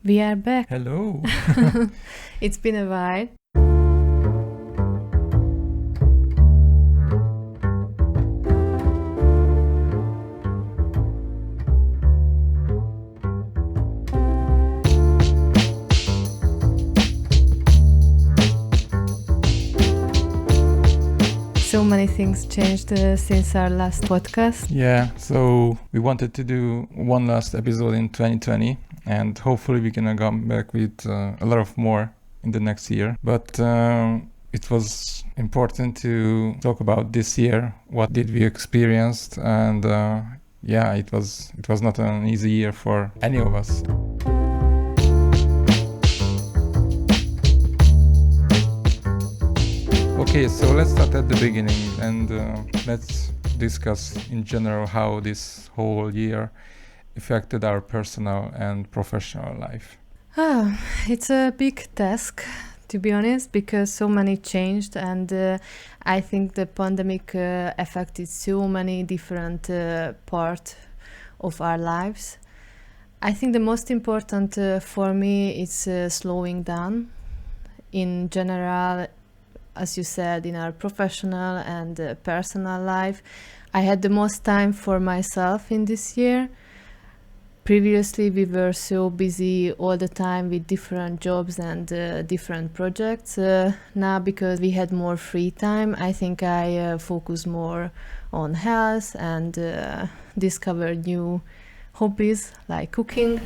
We are back. Hello. It's been a while. So many things changed since our last podcast. Yeah, so we wanted to do one last episode in 2020, and hopefully we can come back with a lot of more in the next year. But it was important to talk about this year. What did we experience? And yeah, it was not an easy year for any of us. Okay, so let's start at the beginning and let's discuss in general how this whole year affected our personal and professional life. It's a big task, to be honest, because so many changed, and I think the pandemic affected so many different parts of our lives. I think the most important for me is slowing down in general. As you said, in our professional and personal life, I had the most time for myself in this year. Previously, we were so busy all the time with different jobs and different projects. Now, because we had more free time, I think I focus more on health and discover new hobbies like cooking.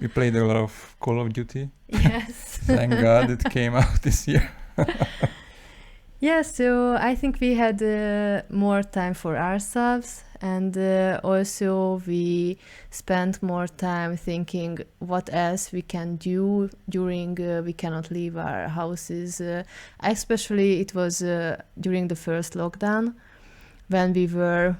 We played a lot of Call of Duty. Yes. Thank God it came out this year. Yeah, so I think we had more time for ourselves, and also we spent more time thinking what else we can do during we cannot leave our houses. Especially it was during the first lockdown when we were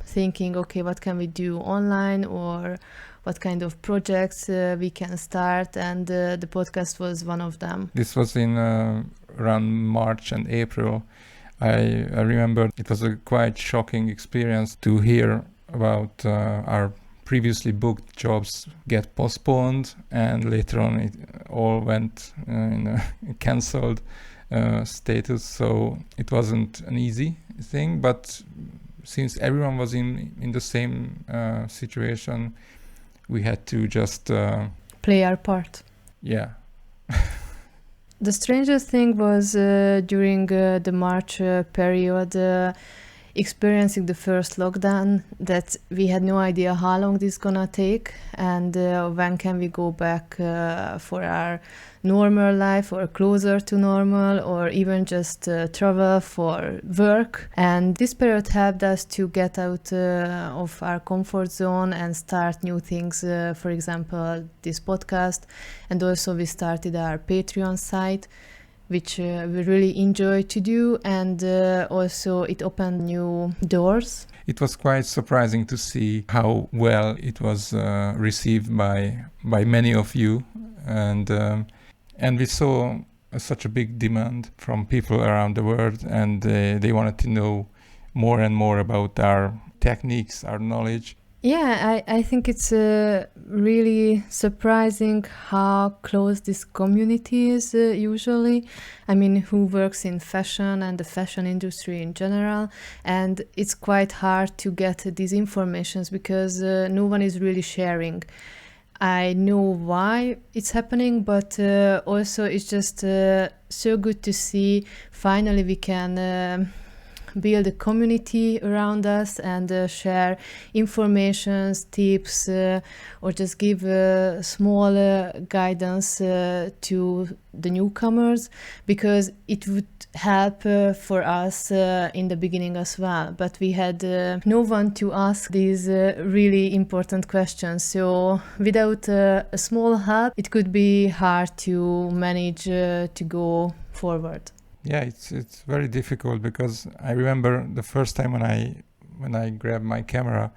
thinking, okay, what can we do online, or what kind of projects we can start, and the podcast was one of them. This was in around March and April. I remember it was a quite shocking experience to hear about our previously booked jobs get postponed, and later on it all went in a cancelled status. So it wasn't an easy thing, but since everyone was in the same situation, we had to just play our part. Yeah. The strangest thing was during the March period, experiencing the first lockdown, that we had no idea how long this is gonna take, and when can we go back for our normal life, or closer to normal, or even just travel for work. And this period helped us to get out of our comfort zone and start new things, for example this podcast, and also we started our Patreon site, which we really enjoy to do, and also it opened new doors. It was quite surprising to see how well it was received by many of you, and we saw such a big demand from people around the world, and they wanted to know more and more about our techniques, our knowledge. Yeah, I think it's really surprising how close this community is usually. I mean, who works in fashion and the fashion industry in general. And it's quite hard to get these informations because no one is really sharing. I know why it's happening, but also it's just so good to see finally we can build a community around us and share information, tips, or just give small guidance to the newcomers, because it would help for us in the beginning as well. But we had no one to ask these really important questions. So without a small help, it could be hard to manage to go forward. Yeah, it's very difficult, because I remember the first time when I grabbed my camera,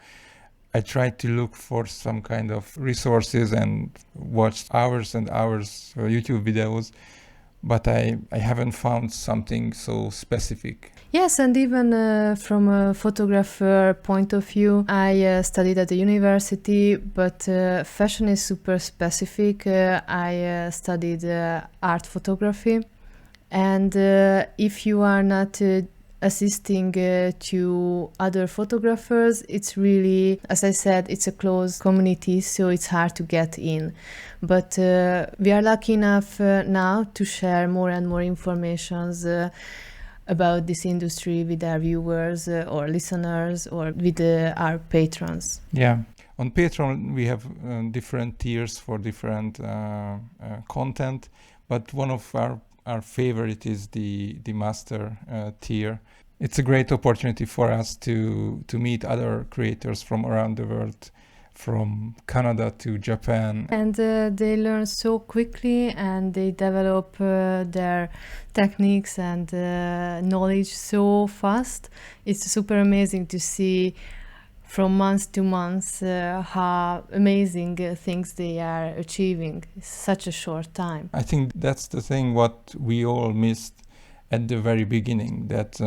I tried to look for some kind of resources and watched hours and hours of YouTube videos, but I haven't found something so specific. Yes, and even from a photographer point of view, I studied at the university, but fashion is super specific. I studied art photography, and if you are not assisting to other photographers, it's really, as I said, it's a closed community, so it's hard to get in. But we are lucky enough now to share more and more informations about this industry with our viewers or listeners or with our patrons. Yeah. On Patreon, we have different tiers for different content, but one of our favorite is the master tier. It's a great opportunity for us to meet other creators from around the world, from Canada to Japan. And they learn so quickly, and they develop their techniques and knowledge so fast. It's super amazing to see from month to month how amazing things they are achieving in such a short time. I think that's the thing what we all missed at the very beginning, that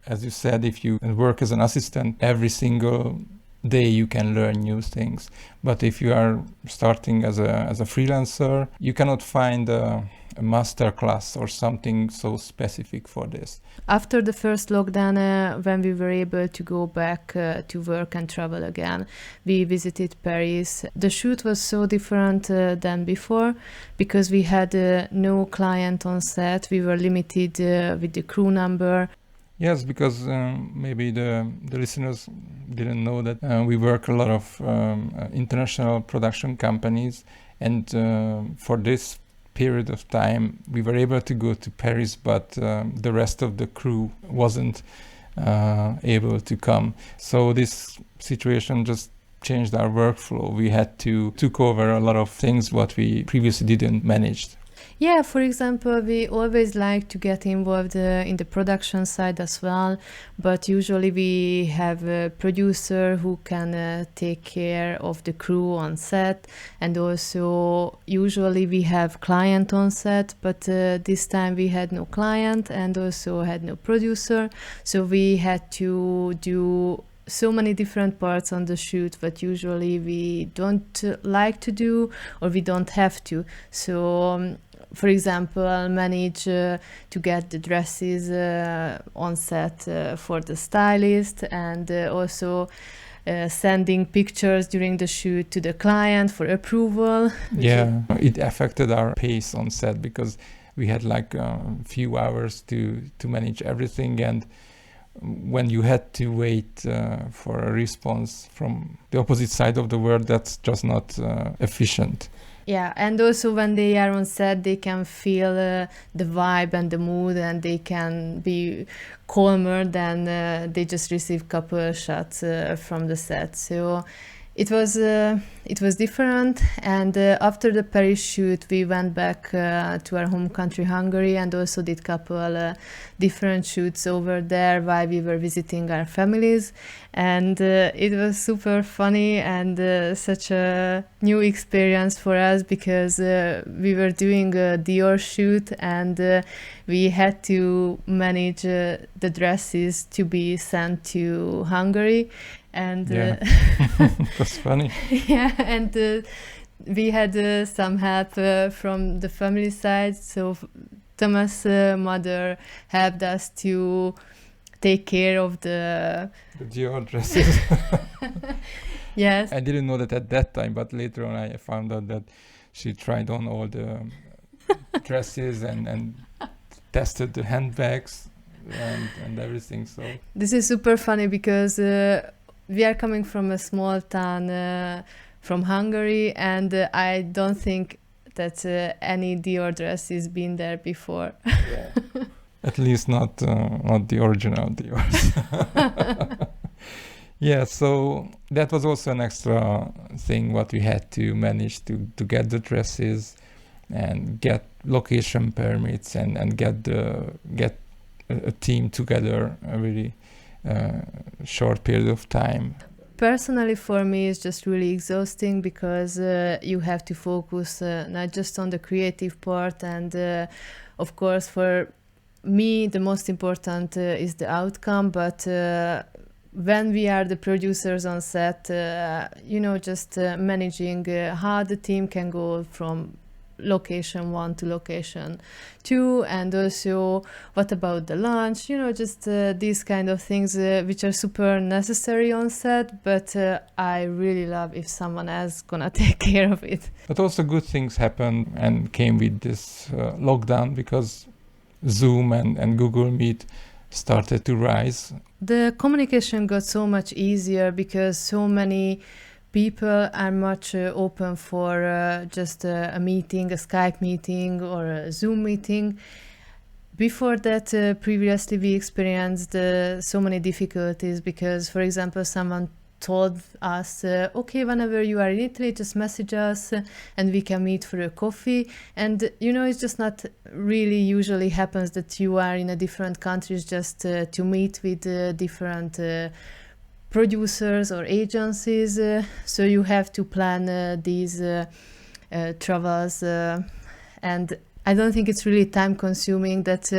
as you said, if you work as an assistant, every single day you can learn new things. But if you are starting as a freelancer, you cannot find a master class or something so specific for this. After the first lockdown, when we were able to go back to work and travel again, we visited Paris. The shoot was so different than before because we had no client on set. We were limited with the crew number. Yes, because maybe the listeners didn't know that we work a lot of international production companies, and for this period of time we were able to go to Paris, but the rest of the crew wasn't able to come. So this situation just changed our workflow. We had to took over a lot of things what we previously didn't manage. Yeah, for example, we always like to get involved in the production side as well, but usually we have a producer who can take care of the crew on set, and also usually we have client on set, but this time we had no client and also had no producer, so we had to do so many different parts on the shoot that usually we don't like to do or we don't have to. So for example, I'll manage to get the dresses on set for the stylist, and also sending pictures during the shoot to the client for approval. Yeah, it affected our pace on set because we had like a few hours to manage everything, and when you had to wait for a response from the opposite side of the world, that's just not efficient. Yeah, and also when they are on set, they can feel the vibe and the mood, and they can be calmer than they just receive couple shots from the set. So it was different, and after the Paris shoot, we went back to our home country, Hungary, and also did couple different shoots over there while we were visiting our families, and it was super funny and such a new experience for us because we were doing a Dior shoot, and we had to manage the dresses to be sent to Hungary. And yeah, that's funny. Yeah, and we had some help from the family side. So Tamas' mother helped us to take care of the Dior dresses. Yes. I didn't know that at that time, but later on I found out that she tried on all the dresses and tested the handbags and everything. So this is super funny because we are coming from a small town from Hungary, and I don't think that any Dior dress has been there before. Yeah. At least not the original Dior. Yeah, so that was also an extra thing what we had to manage to get the dresses and get location permits and get a team together a really short period of time. Personally, for me, it's just really exhausting because you have to focus not just on the creative part, and of course, for me, the most important is the outcome. But when we are the producers on set, just managing how the team can go from location 1 to location 2, and also what about the lunch, just these kind of things which are super necessary on set, but I really love if someone else gonna take care of it. But also good things happened and came with this lockdown, because Zoom and Google Meet started to rise. The communication got so much easier because so many people are much open for just a meeting, a Skype meeting or a Zoom meeting. Before that, previously we experienced so many difficulties because, for example, someone told us, okay, whenever you are in Italy, just message us and we can meet for a coffee. And, it's just not really usually happens that you are in a different countries just to meet with different producers or agencies, so you have to plan these travels, and I don't think it's really time consuming that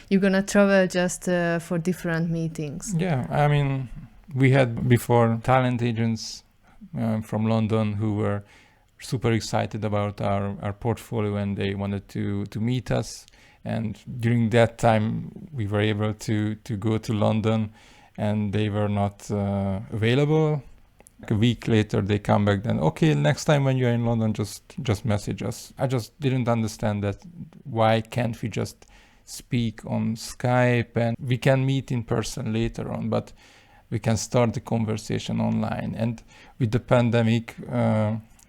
you're gonna travel just for different meetings. Yeah, I mean, we had before talent agents from London who were super excited about our portfolio, and they wanted to meet us, and during that time we were able to go to London, and they were not available. Like a week later, they come back. Then, okay, next time when you're in London, just message us. I just didn't understand that. Why can't we just speak on Skype, and we can meet in person later on, but we can start the conversation online. And with the pandemic,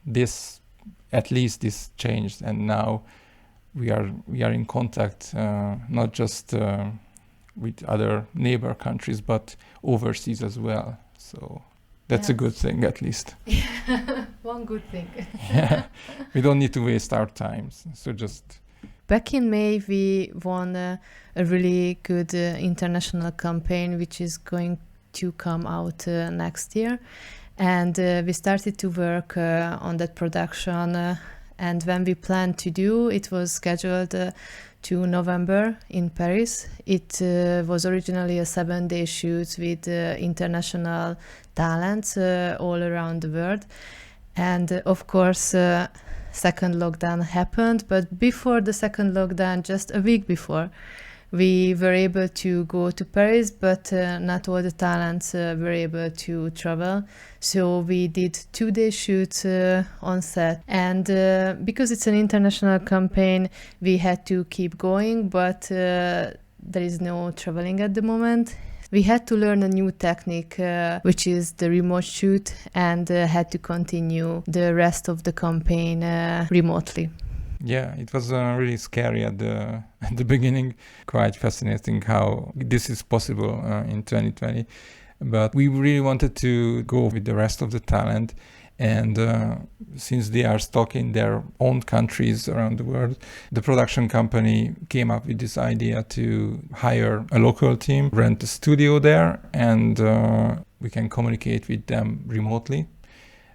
this changed, and now we are in contact, not just with other neighbor countries, but overseas as well. So that's a good thing, at least. One good thing. Yeah, we don't need to waste our time. So just... Back in May, we won a really good international campaign, which is going to come out next year. And we started to work on that production. And when we planned to do, it was scheduled to November in Paris. It was originally a 7-day shoot with international talents all around the world. And of course, second lockdown happened. But before the second lockdown, just a week before, we were able to go to Paris, but not all the talents were able to travel. So we did 2-day shoots on set. And because it's an international campaign, we had to keep going, but there is no traveling at the moment. We had to learn a new technique, which is the remote shoot, and had to continue the rest of the campaign remotely. Yeah, it was really scary at the beginning. Quite fascinating how this is possible in 2020. But we really wanted to go with the rest of the talent. And since they are stuck in their own countries around the world, the production company came up with this idea to hire a local team, rent a studio there, and we can communicate with them remotely.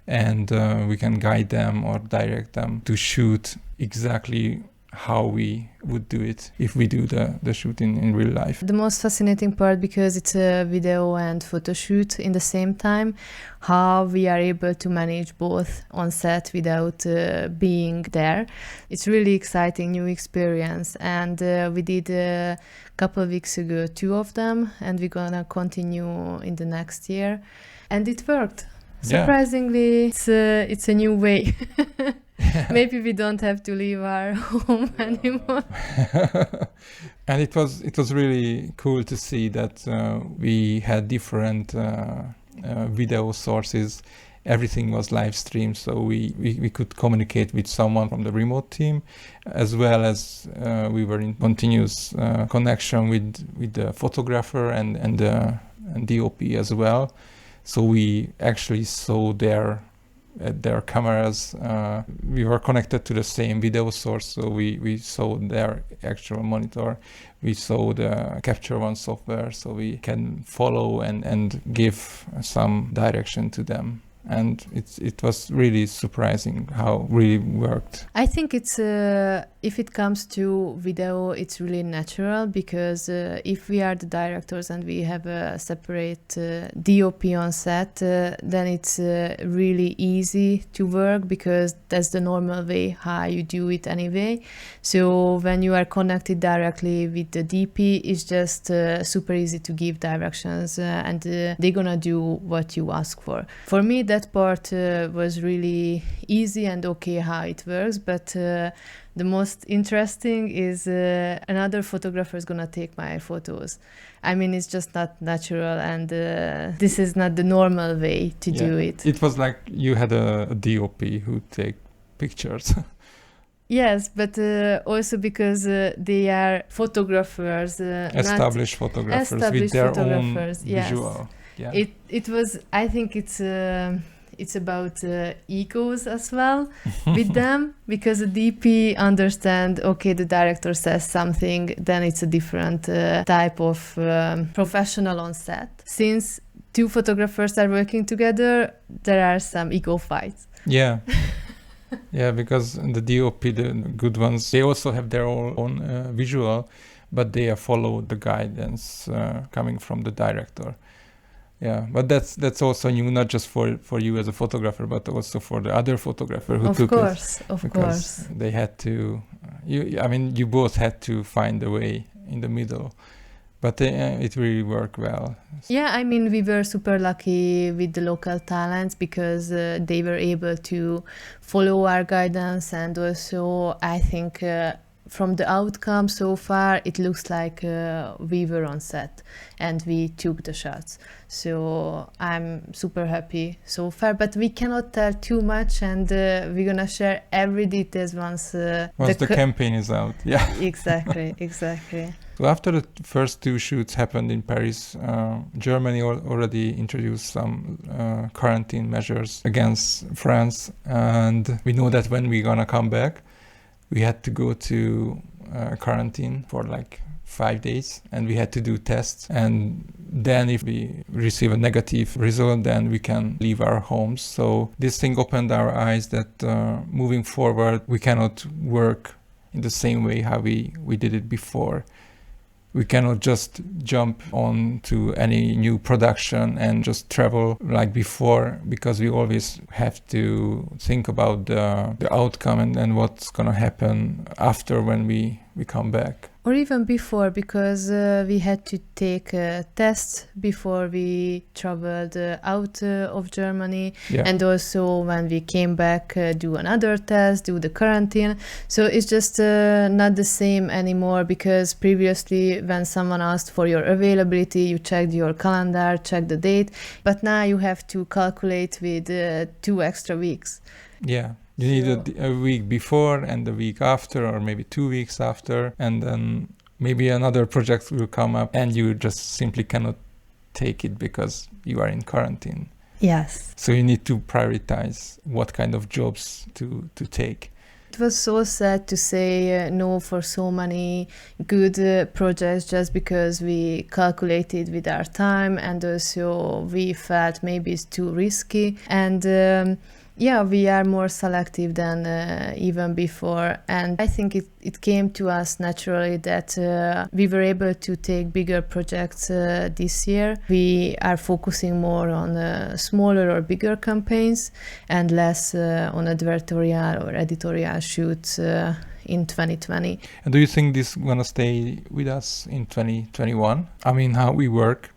And we can guide them or direct them to shoot exactly how we would do it if we do the shooting in real life. The most fascinating part, because it's a video and photo shoot in the same time, how we are able to manage both on set without being there. It's really exciting new experience, and we did a couple of weeks ago 2 of them, and we're gonna continue in the next year, and it worked. Surprisingly, it's a new way. Maybe we don't have to leave our home anymore. And it was really cool to see that we had different video sources. Everything was live streamed, so we could communicate with someone from the remote team, as well as we were in continuous connection with the photographer and DOP as well. So we actually saw their at their cameras. We were connected to the same video source, so we saw their actual monitor. We saw the Capture One software, so we can follow and give some direction to them. And it was really surprising how it really worked. I think it's if it comes to video, it's really natural, because if we are the directors and we have a separate DOP on set, then it's really easy to work, because that's the normal way how you do it anyway. So when you are connected directly with the DP, it's just super easy to give directions, and they're gonna do what you ask for. For me, that part was really easy and okay how it works, but the most interesting is another photographer is gonna take my photos. I mean, it's just not natural, and this is not the normal way to do it. It was like you had a DOP who take pictures. Yes, but also because they are photographers, established photographers with their own visual. Yeah. It was. I think it's about egos as well with them, because the DP understand, okay, the director says something, then it's a different type of professional on set. Since two photographers are working together, there are some ego fights. Yeah. Yeah, because the DOP, the good ones, they also have their own visual, but they follow the guidance coming from the director. Yeah, but that's also new, not just for you as a photographer, but also for the other photographer who took it. Of course. They had to. You both had to find a way in the middle, but it really worked well. Yeah, I mean, we were super lucky with the local talents, because they were able to follow our guidance, and also I think from the outcome so far, it looks like we were on set and we took the shots. So I'm super happy so far, but we cannot tell too much, and we're gonna share every details once the campaign is out. Yeah. Exactly. So after the first two shoots happened in Paris, Germany already introduced some quarantine measures against France, and we know that when we're gonna come back, we had to go to quarantine for like 5 days, and we had to do tests. And then if we receive a negative result, then we can leave our homes. So this thing opened our eyes that moving forward, we cannot work in the same way how we did it before. We cannot just jump on to any new production and just travel like before, because we always have to think about the outcome and what's going to happen after when we come back. Or even before, because we had to take tests before we traveled out of Germany. Yeah. And also when we came back, do another test, do the quarantine. So it's just not the same anymore, because previously when someone asked for your availability, you checked your calendar, checked the date. But now you have to calculate with 2 extra weeks. Yeah. You need a week before and a week after, or maybe 2 weeks after, and then maybe another project will come up and you just simply cannot take it because you are in quarantine. Yes. So you need to prioritize what kind of jobs to take. It was so sad to say no for so many good projects, just because we calculated with our time, and also we felt maybe it's too risky. And we are more selective than even before. And I think it came to us naturally that we were able to take bigger projects this year. We are focusing more on smaller or bigger campaigns and less on advertorial or editorial shoots in 2020. And do you think this is going to stay with us in 2021? I mean, how we work?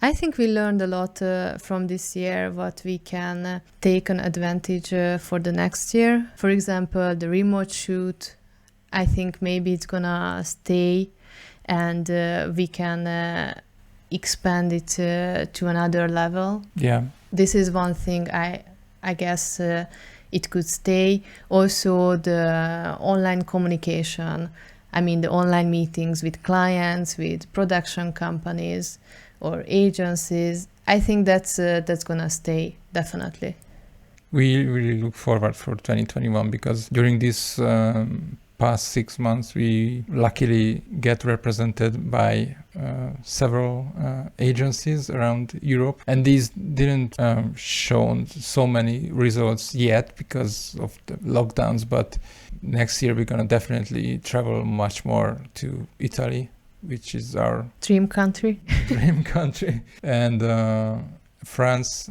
I think we learned a lot from this year, what we can take an advantage for the next year. For example, the remote shoot, I think maybe it's gonna stay, and we can expand it to another level. Yeah. This is one thing I guess it could stay. Also the online communication, I mean the online meetings with clients, with production companies or agencies, I think that's gonna stay, definitely. we really look forward for 2021 because during this past 6 months we luckily get represented by several agencies around Europe, and these didn't show so many results yet because of the lockdowns, but next year we're gonna definitely travel much more to Italy, which is our dream country. And France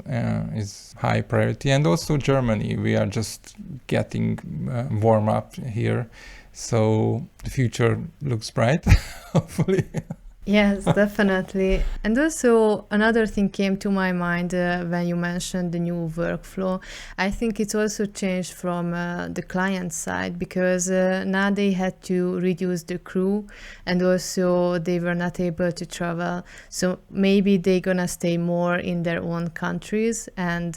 is high priority, and also Germany. We are just getting warm up here, so the future looks bright, hopefully. Yes, definitely. And also another thing came to my mind when you mentioned the new workflow. I think it's also changed from the client side because now they had to reduce the crew and also they were not able to travel. So maybe they're gonna stay more in their own countries and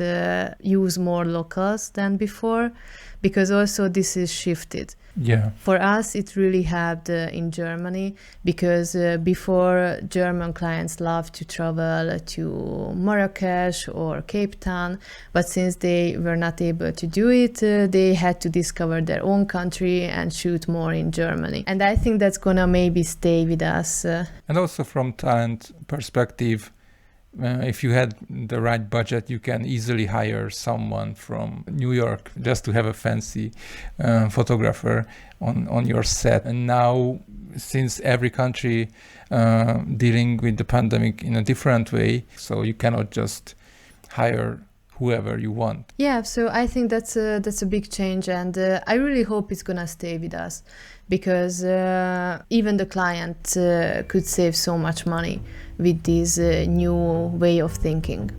use more locals than before, because also this is shifted. Yeah. For us, it really helped in Germany because before German clients loved to travel to Marrakesh or Cape Town, but since they were not able to do it, they had to discover their own country and shoot more in Germany. And I think that's gonna maybe stay with us. And also from talent perspective, if you had the right budget, you can easily hire someone from New York just to have a fancy photographer on your set. And now, since every country dealing with the pandemic in a different way, so you cannot just hire whoever you want. Yeah, so I think that's a big change, and I really hope it's gonna stay with us because even the client could save so much money with this new way of thinking.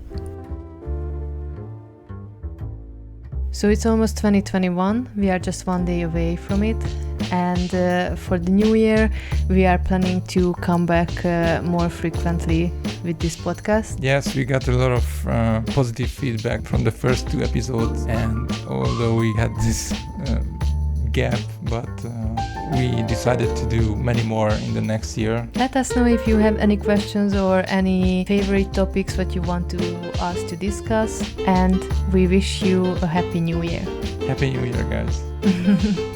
So it's almost 2021, we are just one day away from it, and for the new year we are planning to come back more frequently with this podcast. Yes, we got a lot of positive feedback from the first 2 episodes, and although we had this gap, but we decided to do many more in the next year. Let us know if you have any questions or any favorite topics that you want us to discuss, and we wish you a happy new year. Happy New Year, guys.